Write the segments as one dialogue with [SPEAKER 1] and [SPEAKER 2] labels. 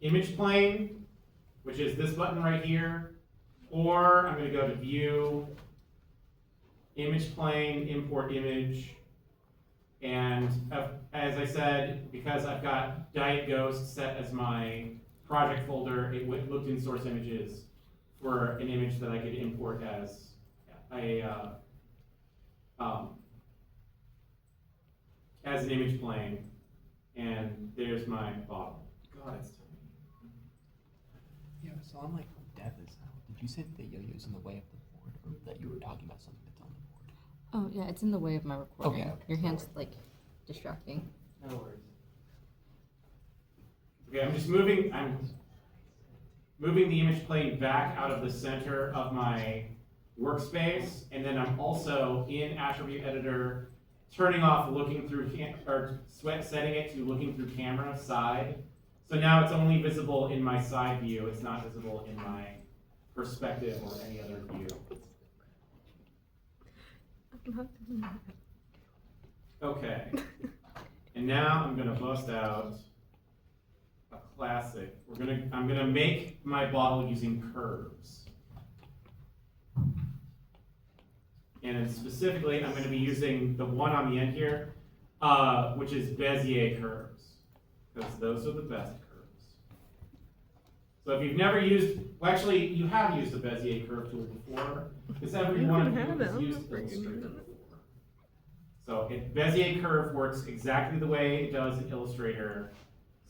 [SPEAKER 1] image plane, which is this button right here, or I'm going to go to View, Image Plane, Import Image, and as I said, because I've got Diet Ghost set as my project folder, it looked in source images for an image that I could import as as an image plane, and there's my bottle. God, it's tiny.
[SPEAKER 2] Yeah, so on like dev is did you say that the yo-yo's in the way of the board, or that you were talking about something that's on the board?
[SPEAKER 3] Oh, yeah, it's in the way of my recording.
[SPEAKER 2] Okay.
[SPEAKER 3] Your hand's like distracting.
[SPEAKER 1] No worries. Okay, I'm moving the image plane back out of the center of my workspace, and then I'm also in Attribute Editor turning off looking through setting it to looking through camera side. So now it's only visible in my side view. It's not visible in my perspective or any other view. Okay. And now I'm gonna bust out a classic. I'm gonna make my bottle using curves. And then specifically, I'm gonna be using the one on the end here, which is Bezier curves, because those are the best curves. So if you've never used, well actually, you have used a Bezier curve tool before, because every one of you has used Illustrator before. So Bezier curve works exactly the way it does in Illustrator.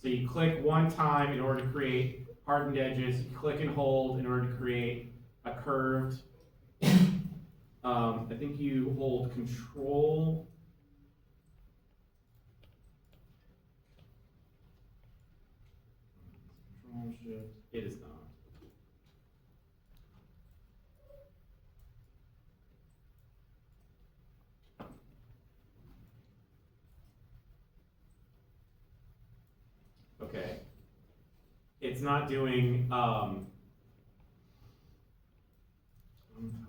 [SPEAKER 1] So you click one time in order to create hardened edges, you click and hold in order to create a curved. I think you hold Control. Control Shift. It is not. Okay. It's not doing, I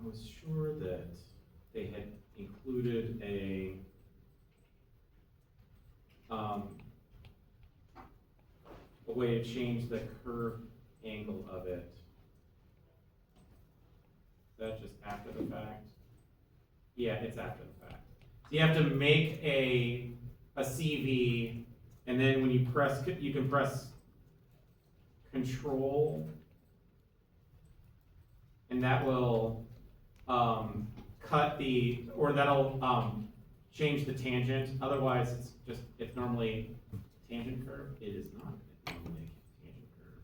[SPEAKER 1] was sure that they had included a way to change the curve angle of it. Is that just after the fact? Yeah, it's after the fact. So you have to make a CV, and then when you press, you can press Control, and that will cut that'll change the tangent. Otherwise, it's normally tangent curve. It is not normally tangent curve.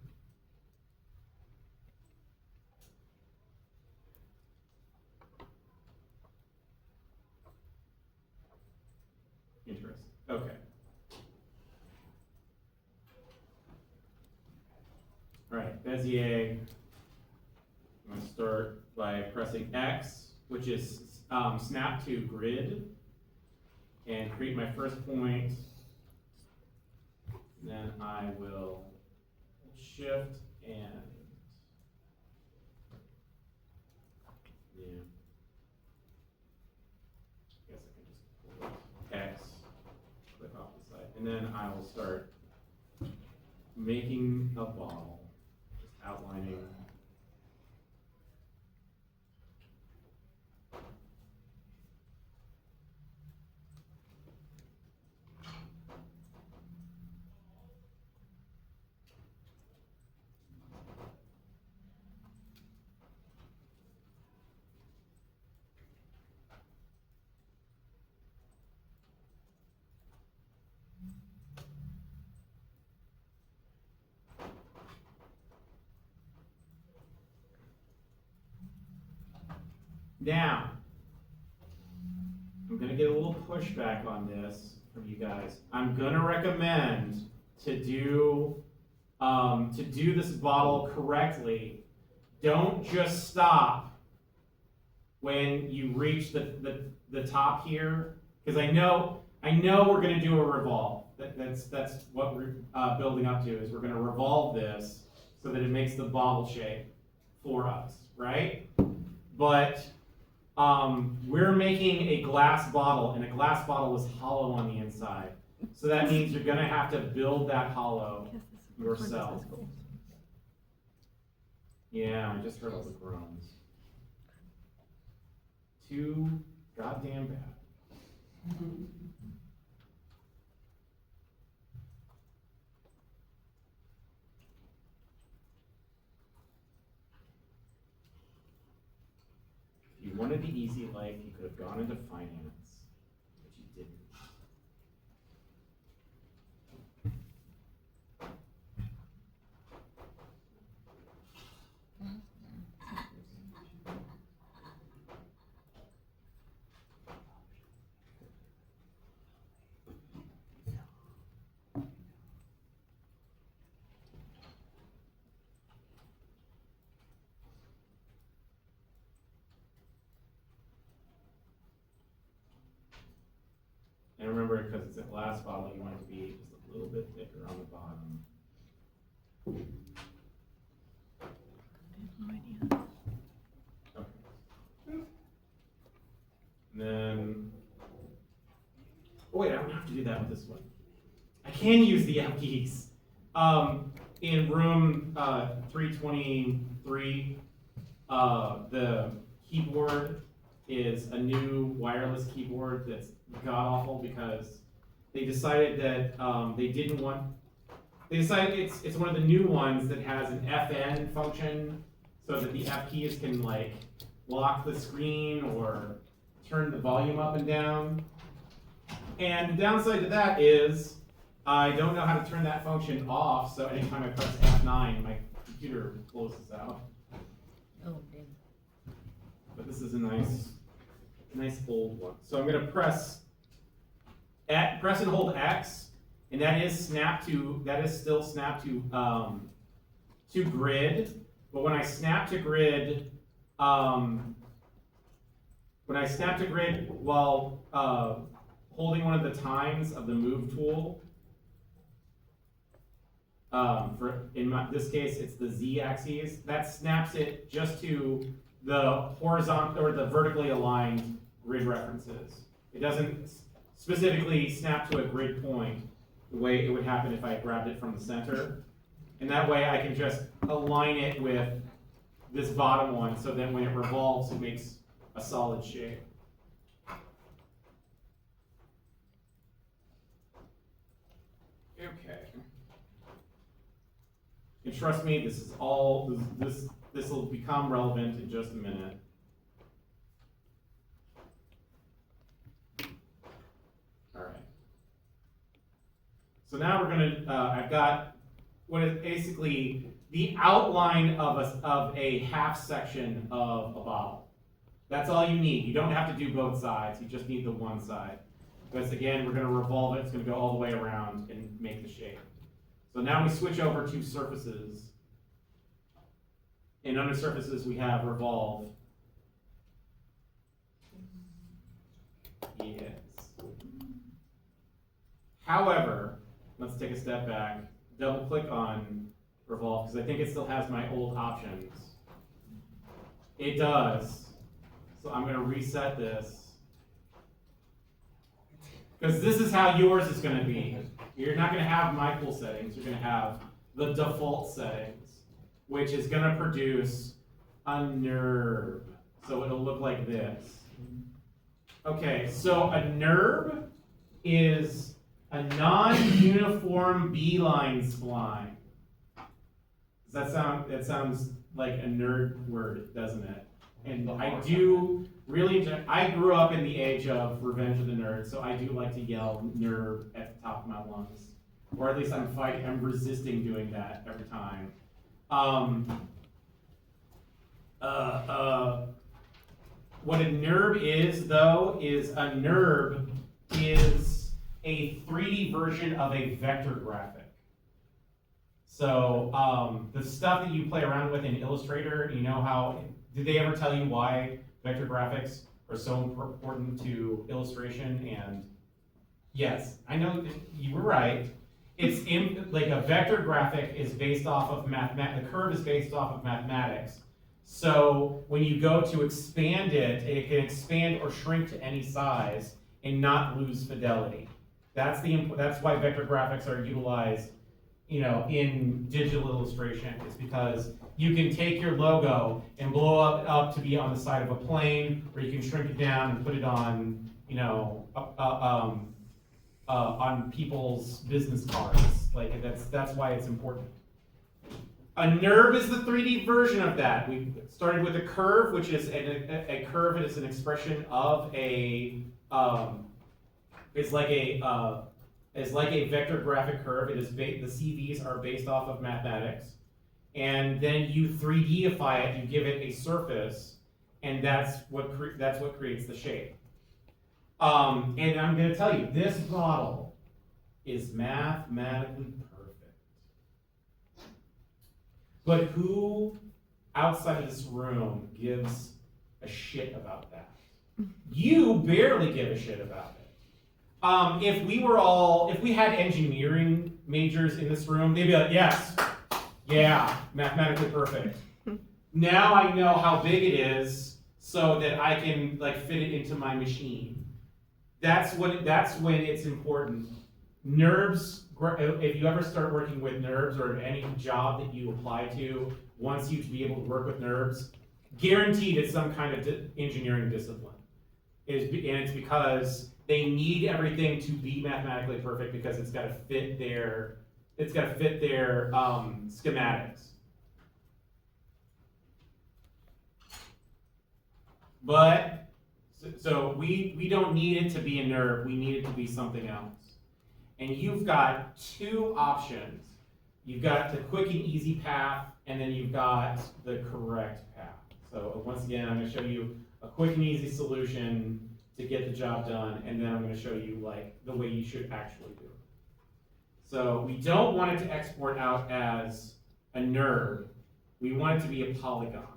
[SPEAKER 1] Interesting. Okay. All right, Bezier. I'm going to start by pressing X, which is snap to grid, and create my first point. Then I will Shift and I guess I can just pull X, click off the side, and then I will start making a bottle, just outlining. Now, I'm going to get a little pushback on this from you guys. I'm going to recommend to do this bottle correctly. Don't just stop when you reach the top here, because I know we're going to do a revolve. That's what we're building up to, is we're going to revolve this so that it makes the bottle shape for us, right? But we're making a glass bottle, and a glass bottle is hollow on the inside. So that means you're going to have to build that hollow yourself. Yeah, I just heard all the groans. Too goddamn bad. If you wanted the easy life, you could have gone into finance, but you didn't. And remember, because it's a glass bottle, you want it to be just a little bit thicker on the bottom. Okay. And then, oh wait, I don't have to do that with this one. I can use the app keys. In room 323, the keyboard is a new wireless keyboard that's god-awful because they decided that they decided it's one of the new ones that has an FN function so that the F keys can like lock the screen or turn the volume up and down. And the downside to that is I don't know how to turn that function off, so anytime I press F9, my computer closes out.
[SPEAKER 3] Oh, dang.
[SPEAKER 1] But this is a nice old one. So I'm gonna press and hold X, and that is still snap to grid. But when I snap to grid, while holding one of the tines of the move tool, this case it's the Z axis, that snaps it just to the horizontal or the vertically aligned grid references. It doesn't specifically snap to a grid point the way it would happen if I grabbed it from the center. And that way I can just align it with this bottom one so that when it revolves, it makes a solid shape. Okay. And trust me, this is all, this will become relevant in just a minute. All right. So now we're gonna, I've got what is basically the outline of a half section of a bottle. That's all you need. You don't have to do both sides. You just need the one side. Because again, we're gonna revolve it. It's gonna go all the way around and make the shape. So now we switch over to surfaces. And under surfaces, we have revolve. Yes. However, let's take a step back, double click on revolve, because I think it still has my old options. It does. So I'm gonna reset this. Because this is how yours is gonna be. You're not gonna have my cool settings, you're gonna have the default settings, which is gonna produce a NURB. So it'll look like this. Okay, so a NURB is a non-uniform beeline spline. Does that sounds like a nerd word, doesn't it? And I do really enjoy, I grew up in the age of Revenge of the Nerds, so I do like to yell nerd at the top of my lungs. Or at least I'm resisting doing that every time. What a NURB is, though, is a NURB is a 3D version of a vector graphic. So the stuff that you play around with in Illustrator, you know how, did they ever tell you why vector graphics are so important to illustration? And yes, I know you were right. It's like a vector graphic is based off of the curve is based off of mathematics. So when you go to expand it, it can expand or shrink to any size and not lose fidelity. That's why vector graphics are utilized in digital illustration is because you can take your logo and blow up to be on the side of a plane, or you can shrink it down and put it on, on people's business cards. Like that's why it's important. A NURB is the 3D version of that. We started with a curve, which is a curve is an expression of a it's like a vector graphic curve. It is the CVs are based off of mathematics, and then you 3Dify it. You give it a surface, and that's what creates the shape. And I'm going to tell you, this model is mathematically perfect. But who outside of this room gives a shit about that? You barely give a shit about it. If we had engineering majors in this room, they'd be like, yes, yeah, mathematically perfect. Now I know how big it is so that I can fit it into my machine. That's when it's important. NURBS, if you ever start working with NURBS or any job that you apply to wants you to be able to work with NURBS, guaranteed it's some kind of engineering discipline. And it's because they need everything to be mathematically perfect because it's got to fit their schematics. But so we don't need it to be a NURB, we need it to be something else. And you've got two options. You've got the quick and easy path, and then you've got the correct path. So once again, I'm going to show you a quick and easy solution to get the job done, and then I'm going to show you the way you should actually do it. So we don't want it to export out as a NURB. We want it to be a polygon.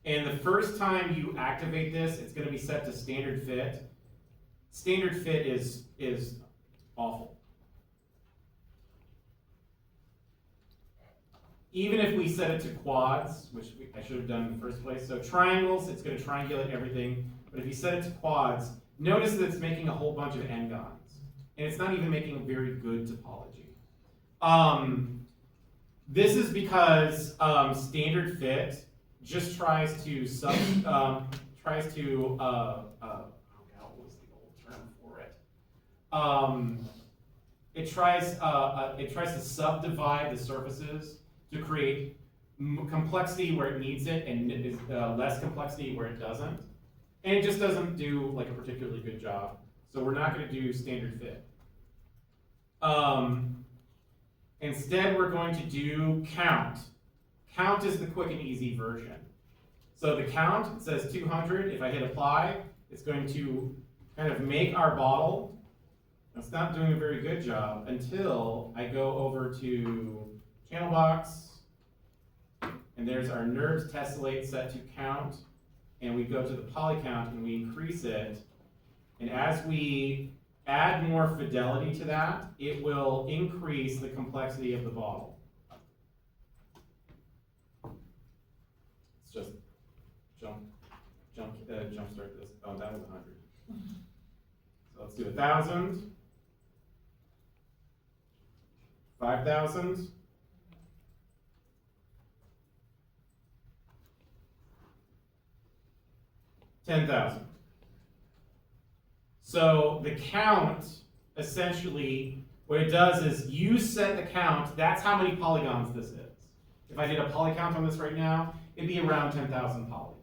[SPEAKER 1] And the first time you activate this, it's going to be set to standard fit. Standard fit is awful. Even if we set it to quads, which I should have done in the first place. So triangles, it's going to triangulate everything. But if you set it to quads, notice that it's making a whole bunch of n-gons. And it's not even making a very good topology. This is because standard fit just tries to what was the old term for it? It tries to subdivide the surfaces to create complexity where it needs it and less complexity where it doesn't. And it just doesn't do a particularly good job. So we're not going to do standard fit. Instead, we're going to do count. Count is the quick and easy version. So the count, it says 200. If I hit apply, it's going to kind of make our bottle. It's not doing a very good job until I go over to channel box, and there's our NURBS tessellate set to count, and we go to the poly count and we increase it. And as we add more fidelity to that, it will increase the complexity of the bottle. Let's just jump start this. Oh, that was 100. So let's do 1,000, 5,000, 10,000. So the count, essentially, what it does is you set the count. That's how many polygons this is. If I did a poly count on this right now, it'd be around 10,000 polys.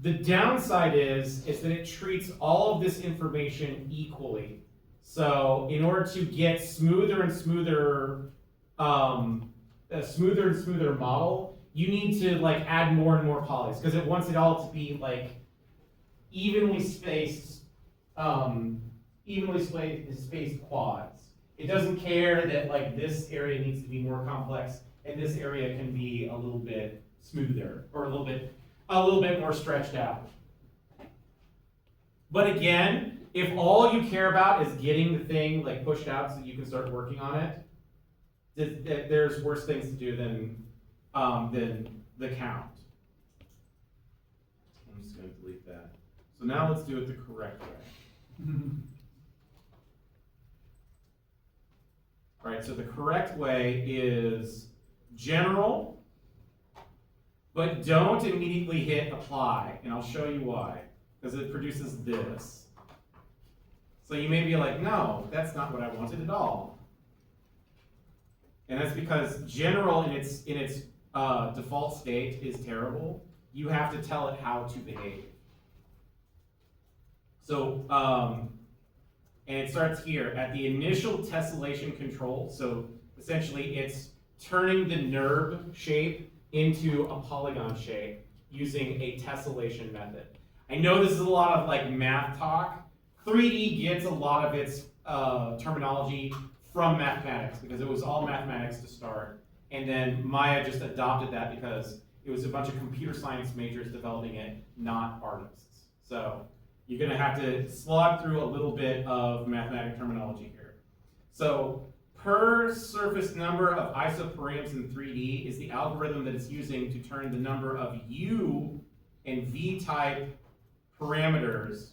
[SPEAKER 1] The downside is that it treats all of this information equally. So in order to get smoother and smoother, a smoother and smoother model, you need to add more and more polys because it wants it all to be evenly spaced quads. It doesn't care that this area needs to be more complex and this area can be a little bit smoother or a little bit more stretched out. But again, if all you care about is getting the thing pushed out so that you can start working on it, there's worse things to do than the count. I'm just going to delete that. So now let's do it the correct way. All right, so the correct way is general, but don't immediately hit apply, and I'll show you why, because it produces this. So you may be like, no, that's not what I wanted at all. And that's because general in its default state is terrible. You have to tell it how to behave. So, and it starts here at the initial tessellation control. So essentially it's turning the NURB shape into a polygon shape using a tessellation method. I know this is a lot of like math talk. 3D gets a lot of its terminology from mathematics because it was all mathematics to start. And then Maya just adopted that because it was a bunch of computer science majors developing it, not artists. So you're going to have to slog through a little bit of mathematical terminology here. So per surface number of isoparams in 3D is the algorithm that it's using to turn the number of U and V type parameters,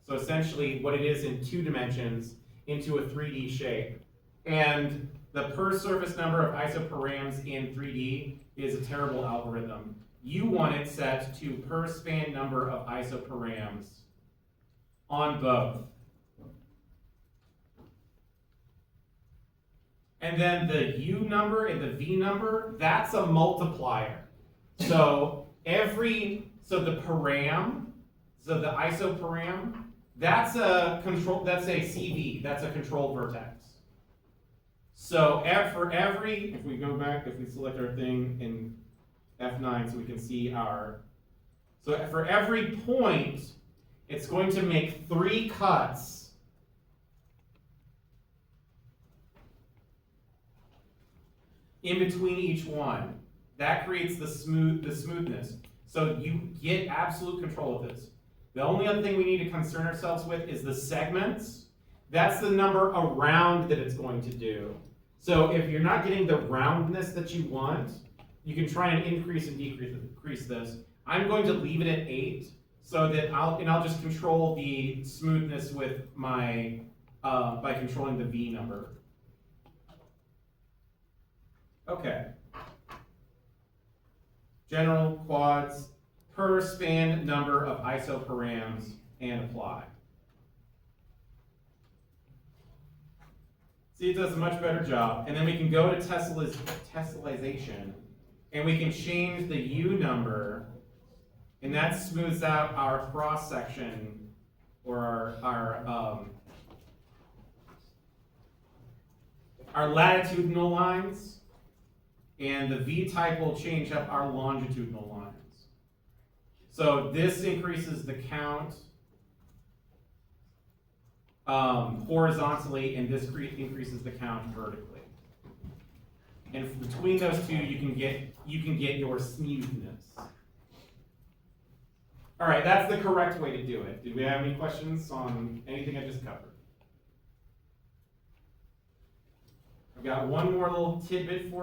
[SPEAKER 1] so essentially what it is in 2 dimensions, into a 3D shape. And the per surface number of isoparams in 3D is a terrible algorithm. You want it set to per span number of isoparams on both. And then the U number and the V number, that's a multiplier. So the param, so the isoparam, that's a CV, that's a control vertex. So for every, if we go back, if we select our thing in F9 so we can see so for every point, it's going to make 3 cuts in between each one. That creates the smoothness. So you get absolute control of this. The only other thing we need to concern ourselves with is the segments. That's the number around that it's going to do. So if you're not getting the roundness that you want, you can try and increase and decrease this. I'm going to leave it at 8 so that I'll just control the smoothness with my by controlling the V number. Okay. General, quads, per span number of isoparams, and apply. See, it does a much better job. And then we can go to tessellation, and we can change the U number, and that smooths out our cross section or our latitudinal lines, and the V type will change up our longitudinal lines. So this increases the count horizontally, and this increases the count vertically. And between those two, you can get your smoothness. All right, that's the correct way to do it. Did we have any questions on anything I just covered? I've got one more little tidbit for you.